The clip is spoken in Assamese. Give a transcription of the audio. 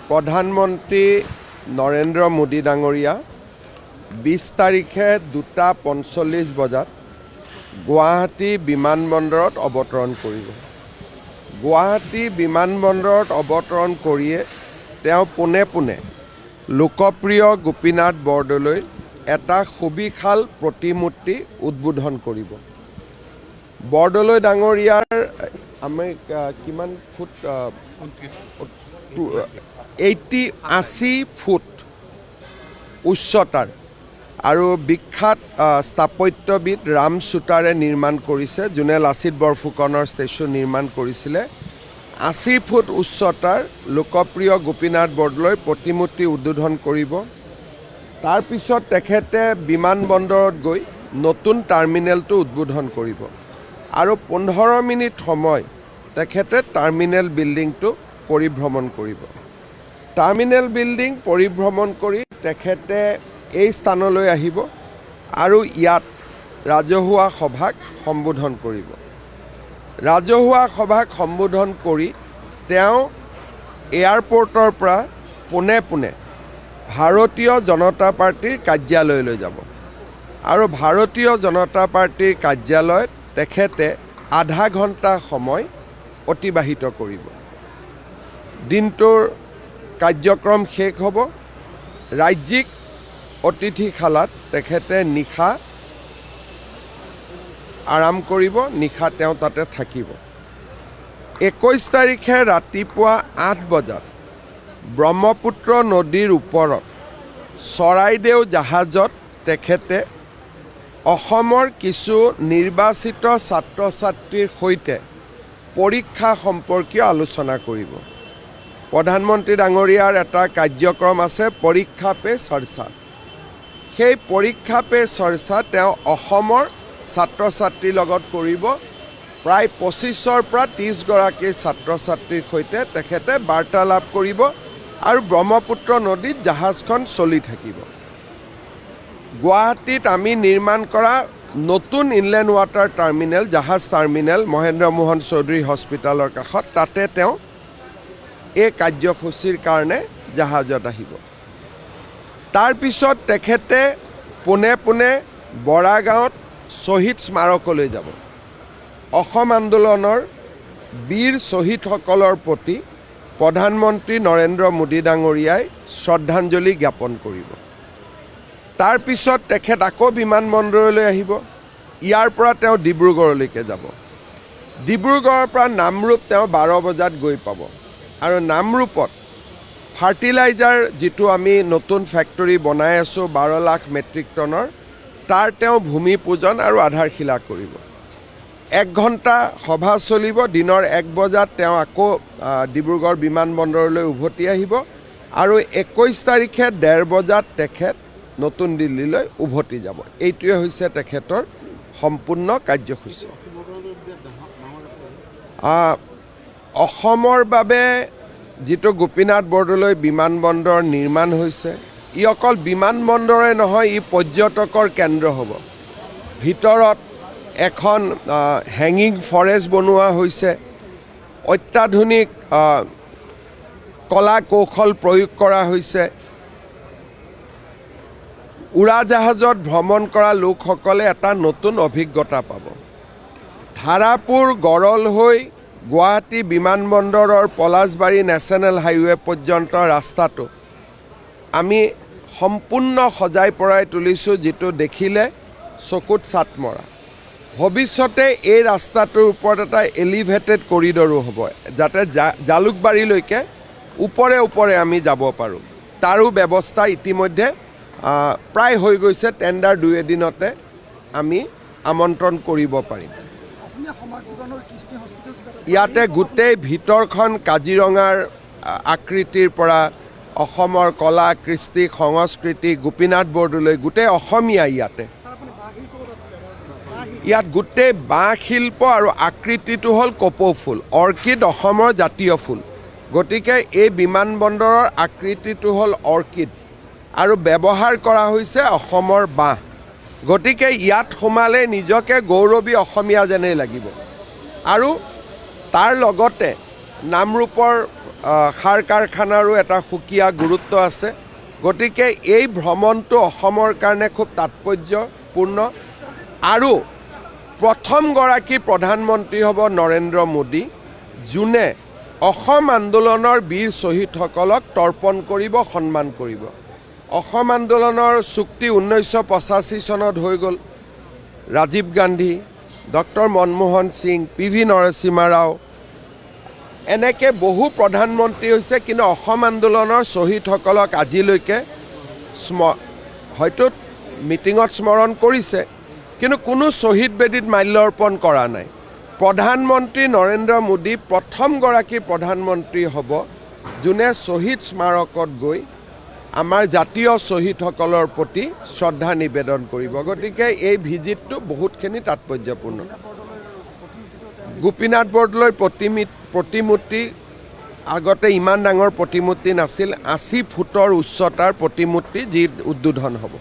প্ৰধানমন্ত্ৰী নৰেন্দ্ৰ মোদী ডাঙৰীয়া 20 তাৰিখে 2:45 বজাত গুৱাহাটী বিমানবন্দৰত অৱতৰণ কৰিব। গুৱাহাটী বিমানবন্দৰত অৱতৰণ কৰিয়ে তেওঁ পোনে পোনে লোকপ্ৰিয় গোপীনাথ বৰদলৈৰ এটা সুবিশাল প্ৰতিমূৰ্তি উদ্বোধন কৰিব। বৰদলৈ ডাঙৰীয়াৰ আমি কিমান ফুট 80 ফুট উচ্চতাৰ আৰু বিখ্যাত স্থাপত্যবিদ ৰাম চুটাৰে নিৰ্মাণ কৰিছে, যোনে লাচিত বৰফুকনৰ ষ্টেচু নিৰ্মাণ কৰিছিলে। 80 ফুট উচ্চতাৰ লোকপ্ৰিয় গোপীনাথ বৰদলৈৰ প্ৰতিমূৰ্তি উদ্বোধন কৰিব। তাৰপিছত তেখেতে বিমানবন্দৰত গৈ নতুন টাৰ্মিনেলটো উদ্বোধন কৰিব আৰু 15 মিনিট সময় তেখেতে টাৰ্মিনেল বিল্ডিংটো পৰিভ্ৰমণ কৰিব। টাৰ্মিনেল বিল্ডিং পৰিভ্ৰমণ কৰি তেখেতে এই স্থানলৈ আহিব আৰু ইয়াত ৰাজহুৱা সভাক সম্বোধন কৰিব। ৰাজহুৱা সভাক সম্বোধন কৰি তেওঁ এয়াৰপৰ্টৰ পৰা পোনে পোনে ভাৰতীয় জনতা পাৰ্টীৰ কাৰ্যালয়লৈ যাব আৰু ভাৰতীয় জনতা পাৰ্টীৰ কাৰ্যালয়ত তেখেতে আধা ঘণ্টা সময় অতিবাহিত কৰিব। দিনটোৰ কাৰ্যক্ৰম শেষ হ'ব। ৰাজ্যিক অতিথিশালাত তেখেতে নিশা আৰাম কৰিব, নিশা তেওঁ তাতে থাকিব। 21 তাৰিখে ৰাতিপুৱা 8 বজাত ব্ৰহ্মপুত্ৰ নদীৰ ওপৰত চৰাইদেউ জাহাজত তেখেতে অসমৰ কিছু নিৰ্বাচিত ছাত্ৰ ছাত্ৰীৰ সৈতে পৰীক্ষা সম্পৰ্কীয় আলোচনা কৰিব। প্ৰধানমন্ত্ৰী ডাঙৰীয়াৰ এটা কাৰ্যক্ৰম আছে পৰীক্ষা পে চৰ্চা। সেই পৰীক্ষা পে চৰ্চা তেওঁ অসমৰ ছাত্ৰ ছাত্ৰীৰ লগত কৰিব। প্ৰায় 25ৰ পৰা 30 গৰাকী ছাত্ৰ ছাত্ৰীৰ সৈতে তেখেতে বাৰ্তালাপ কৰিব আৰু ব্ৰহ্মপুত্ৰ নদীত জাহাজখন চলি থাকিব। গুৱাহাটীত আমি নিৰ্মাণ কৰা নতুন ইনলেণ্ড ৱাটাৰ টাৰ্মিনেল, জাহাজ টাৰ্মিনেল মহেন্দ্ৰ মোহন চৌধুৰী হস্পিটেলৰ কাষত, তাতে তেওঁ এই কাৰ্যসূচীৰ কাৰণে জাহাজত আহিব। তাৰপিছত তেখেতে পোনে পোনে বৰাগাঁৱত শ্বহীদ স্মাৰকলৈ যাব। অসম আন্দোলনৰ বীৰ শ্বহীদসকলৰ প্ৰতি প্ৰধানমন্ত্ৰী নৰেন্দ্ৰ মোদী ডাঙৰীয়াই শ্ৰদ্ধাঞ্জলি জ্ঞাপন কৰিব। তাৰপিছত তেখেত আকৌ বিমানবন্দৰলৈ আহিব। ইয়াৰ পৰা তেওঁ ডিব্ৰুগড়লৈকে যাব। ডিব্ৰুগড়ৰ পৰা নামৰূপ তেওঁ 12 বজাত গৈ পাব আৰু নামৰূপত ফাৰ্টিলাইজাৰ যিটো আমি নতুন ফেক্টৰী বনাই আছোঁ 12 লাখ মেট্ৰিক টনৰ, তাৰ তেওঁ ভূমি পূজন আৰু আধাৰশিলা কৰিব। 1 ঘণ্টা সভা চলিব। দিনৰ 1 বজাত তেওঁ আকৌ ডিব্ৰুগড় বিমানবন্দৰলৈ উভতি আহিব আৰু 21 তাৰিখে 1:30 বজাত তেখেত নতুন দিল্লীলৈ উভতি যাব। এইটোৱে হৈছে তেখেতৰ সম্পূৰ্ণ কাৰ্যসূচী। অসমৰ বাবে যিটো গোপীনাথ বৰদলৈ বিমানবন্দৰ নিৰ্মাণ হৈছে, ই অকল বিমানবন্দৰে নহয়, ই পৰ্যটকৰ কেন্দ্ৰ হ'ব। ভিতৰত এখন হেঙিং ফৰেষ্ট বনোৱা হৈছে। অত্যাধুনিক কলা কৌশল প্ৰয়োগ কৰা হৈছে। উৰাজাহাজত ভ্ৰমণ কৰা লোকসকলে এটা নতুন অভিজ্ঞতা পাব। ধাৰাপুৰ গড়ল হৈ গুৱাহাটী বিমানবন্দৰৰ পলাশবাৰী নেশ্যনেল হাইৱে পৰ্যন্ত ৰাস্তাটো আমি সম্পূৰ্ণ সজাই পৰাই তুলিছোঁ, যিটো দেখিলে চকুত চাট মৰা। ভৱিষ্যতে এই ৰাস্তাটোৰ ওপৰত এটা এলিভেটেড কৰিডৰো হ'ব, যাতে জালুকবাৰীলৈকে ওপৰে ওপৰে আমি যাব পাৰোঁ। তাৰো ব্যৱস্থা ইতিমধ্যে প্ৰায় হৈ গৈছে। টেণ্ডাৰ 2 এদিনতে আমি আমন্ত্ৰণ কৰিব পাৰিম। ইয়াতে গোটেই ভিতৰখন কাজিৰঙাৰ আকৃতিৰ পৰা অসমৰ কলা কৃষ্টি সংস্কৃতি গোপীনাথ বৰদলৈ গোটেই অসমীয়া ইয়াত গোটেই বাঁহ শিল্প আৰু আকৃতিটো হ'ল কপৌ ফুল। অৰ্কিড অসমৰ জাতীয় ফুল, গতিকে এই বিমানবন্দৰৰ আকৃতিটো হ'ল অৰ্কিড আৰু ব্যৱহাৰ কৰা হৈছে অসমৰ বাঁহ। গতিকে ইয়াত সোমালে নিজকে গৌৰৱী অসমীয়া যেনেই লাগিব। আৰু তাৰ লগতে নামৰূপৰ সাৰ কাৰখানাৰো এটা সুকীয়া গুৰুত্ব আছে গতিকে এই ভ্ৰমণটো অসমৰ কাৰণে খুব তাৎপৰ্যপূৰ্ণ আৰু প্ৰথমগৰাকী প্ৰধানমন্ত্ৰী হ'ব নৰেন্দ্ৰ মোদী যোনে অসম আন্দোলনৰ বীৰ শ্বহীদসকলক তৰ্পণ কৰিব সন্মান কৰিব অসম আন্দোলনৰ চুক্তি 1985 চনত হৈ গ'ল ৰাজীৱ গান্ধী ডক্টৰ মনমোহন সিং PV নৰসিম্হা ৰাও এনেকৈ বহু প্ৰধানমন্ত্ৰী হৈছে কিন্তু অসম আন্দোলনৰ শ্বহীদসকলক আজিলৈকে হয়তো মিটিঙত স্মৰণ কৰিছে কিন্তু কোনো শ্বহীদ বেদীত মাল্যাৰ্পণ কৰা নাই প্ৰধানমন্ত্ৰী নৰেন্দ্ৰ মোদী প্ৰথমগৰাকী প্ৰধানমন্ত্ৰী হ'ব যোনে শ্বহীদ স্মাৰকত গৈ আমাৰ জাতীয় শ্বহীদসকলৰ প্ৰতি শ্ৰদ্ধা নিবেদন কৰিব গতিকে এই ভিজিটটো বহুতখিনি তাৎপৰ্যপূৰ্ণ গোপীনাথ বৰদলৈৰ প্ৰতিমূৰ্তি আগতে ইমান ডাঙৰ প্ৰতিমূৰ্তি নাছিল 80 ফুটৰ উচ্চতাৰ প্ৰতিমূৰ্তি যি উদ্বোধন হ'ব